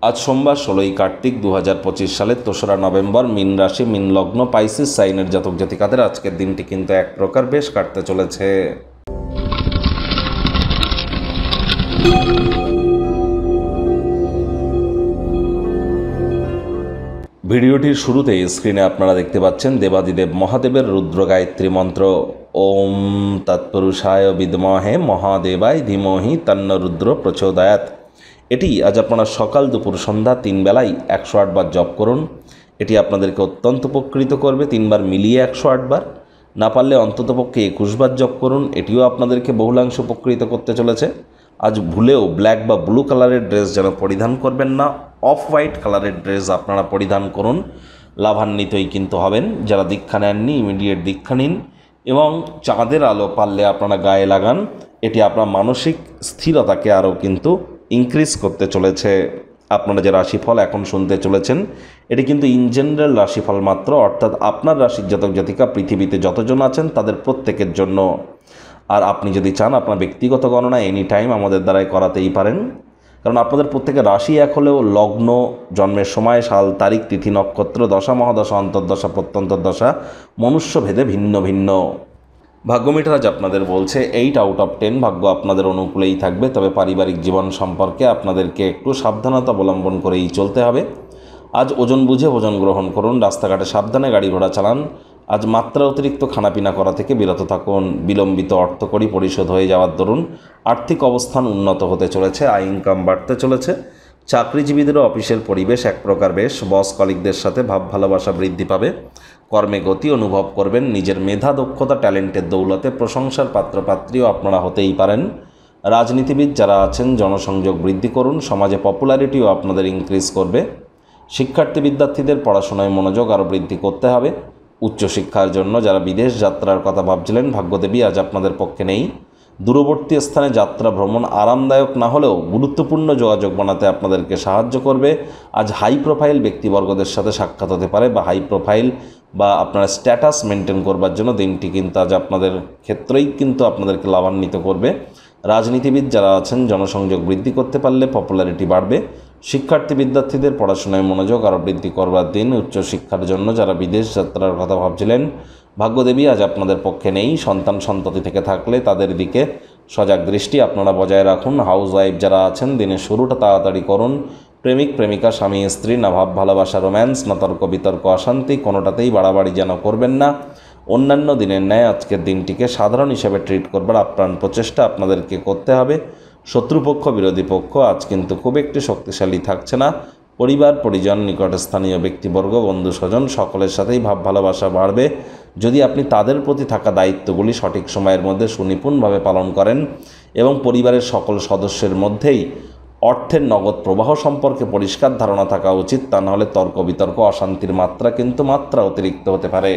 আজ সোমবার 16ই কার্তিক 2025 সালের 3রা নভেম্বর। মীন রাশি, মীন লগ্ন, পাইসিস সাইনের জাতক জাতিকাদের আজকের দিনটি কিন্তু এক প্রকার বেশ কাটতে চলেছে। ভিডিওটির শুরুতেই স্ক্রিনে আপনারা দেখতে পাচ্ছেন দেবাদিদেব মহাদেবের রুদ্র গায়ত্রী মন্ত্র। ওম তৎপুরুষায় বিদ্মহে মহাদেবায় ধীমহি তন্ন রুদ্র প্রচোদয়াৎ। এটি আজ আপনারা সকাল দুপুর সন্ধ্যা 3 বেলায় 108 বার জপ করুন। এটি আপনাদেরকে অত্যন্ত উপকৃত করবে। 3 বার মিলিয়ে 108 বার, না পারলে অন্ততপক্ষে 21 বার জপ করুন। এটিও আপনাদেরকে বহুলাংশ উপকৃত করতে চলেছে। আজ ভুলেও ব্ল্যাক বা ব্লু কালারের ড্রেস যেন পরিধান করবেন না, অফ হোয়াইট কালারের ড্রেস আপনারা পরিধান করুন। লাভান্বিতই কিন্তু হবেন। যারা দীক্ষা নেননি ইমিডিয়েট দীক্ষা নিন এবং চাঁদের আলো পারলে আপনারা গায়ে লাগান। এটি আপনার মানসিক স্থিরতাকে আরও কিন্তু ইনক্রিজ করতে চলেছে। আপনারা যে রাশিফল এখন শুনতে চলেছেন এটি কিন্তু ইন জেনারেল রাশিফল মাত্র, অর্থাৎ আপনার রাশির জাতক জাতিকা পৃথিবীতে যতজন আছেন তাদের প্রত্যেকের জন্য। আর আপনি যদি চান আপনার ব্যক্তিগত গণনা এনি টাইম আমাদের দ্বারাই করাতেই পারেন, কারণ আপনাদের প্রত্যেকের রাশি এক হলেও লগ্ন, জন্মের সময়, সাল, তারিখ, তিথি, নক্ষত্র, দশা, মহাদশা, অন্তর্দশা, প্রত্যন্তর দশা মনুষ্য ভেদে ভিন্ন ভিন্ন। ভাগ্যমিটার আজ আপনাদের বলছে 8 আউট অফ 10 ভাগ্য আপনাদের অনুকূলেই থাকবে। তবে পারিবারিক জীবন সম্পর্কে আপনাদেরকে একটু সাবধানতা অবলম্বন করেই চলতে হবে। আজ ওজন বুঝে ভোজন গ্রহণ করুন। রাস্তাঘাটে সাবধানে গাড়ি ঘোড়া চালান। আজ মাত্রা অতিরিক্ত খানাপিনা করা থেকে বিরত থাকুন। বিলম্বিত অর্থকড়ি পরিশোধ হয়ে যাওয়ার দরুন আর্থিক অবস্থান উন্নত হতে চলেছে, আয় ইনকাম বাড়তে চলেছে। চাকরিজীবীদেরও অফিসের পরিবেশ এক প্রকার বেশ। বস কলিগদের সাথে ভাব ভালোবাসা বৃদ্ধি পাবে। কর্মে গতি অনুভব করবেন। নিজের মেধা, দক্ষতা, ট্যালেন্টের দৌলতে প্রশংসার পাত্রপাত্রীও আপনারা হতেই পারেন। রাজনীতিবিদ যারা আছেন জনসংযোগ বৃদ্ধি করুন। সমাজে পপুলারিটিও আপনাদের ইনক্রিজ করবে। শিক্ষার্থী বিদ্যার্থীদের পড়াশোনায় মনোযোগ আরও বৃদ্ধি করতে হবে। উচ্চশিক্ষার জন্য যারা বিদেশ যাত্রার কথা ভাবছিলেন ভাগ্যদেবী আজ আপনাদের পক্ষে নেই। দূরবর্তী স্থানে যাত্রা ভ্রমণ আরামদায়ক না হলেও গুরুত্বপূর্ণ যোগাযোগ বানাতে আপনাদেরকে সাহায্য করবে। আজ হাই প্রোফাইল ব্যক্তিবর্গদের সাথে সাক্ষাৎ হতে পারে, বা হাই প্রোফাইল বা আপনার স্ট্যাটাস মেনটেন করবার জন্য দিনটি কিন্তু আজ আপনাদের ক্ষেত্রেই কিন্তু আপনাদেরকে লাভান্বিত করবে। রাজনীতিবিদ যারা আছেন জনসংযোগ বৃদ্ধি করতে পারলে পপুলারিটি বাড়বে। শিক্ষার্থী বিদ্যার্থীদের পড়াশোনায় মনোযোগ আরও বৃদ্ধি করবার দিন। উচ্চশিক্ষার জন্য যারা বিদেশ যাত্রার কথা ভাবছিলেন ভাগ্যদেবী আজ আপনাদের পক্ষে নেই। সন্তান সন্ততি থেকে থাকলে তাদের দিকে সজাগ দৃষ্টি আপনারা বজায় রাখুন। হাউস ওয়াইফ যারা আছেন দিনের শুরুটা তাড়াতাড়ি করুন। প্রেমিক প্রেমিকা, স্বামী স্ত্রী, না ভাব ভালোবাসা রোম্যান্স, না তর্ক বিতর্ক অশান্তি, কোনোটাতেই বাড়াবাড়ি যেন করবেন না। অন্যান্য দিনের ন্যায় আজকের দিনটিকে সাধারণ হিসেবে ট্রিট করবার আপ্রাণ প্রচেষ্টা আপনাদেরকে করতে হবে। শত্রুপক্ষ, বিরোধী পক্ষ আজ কিন্তু খুব একটি শক্তিশালী থাকছে না। পরিবার পরিজন, নিকটস্থানীয় ব্যক্তিবর্গ, বন্ধু স্বজন সকলের সাথেই ভাব ভালোবাসা বাড়বে যদি আপনি তাদের প্রতি থাকা দায়িত্বগুলি সঠিক সময়ের মধ্যে সুনিপুণভাবে পালন করেন এবং পরিবারের সকল সদস্যের মধ্যেই অর্থের নগদ প্রবাহ সম্পর্কে পরিষ্কার ধারণা থাকা উচিত। তা নাহলে তর্ক বিতর্ক অশান্তির মাত্রা কিন্তু অতিরিক্ত হতে পারে।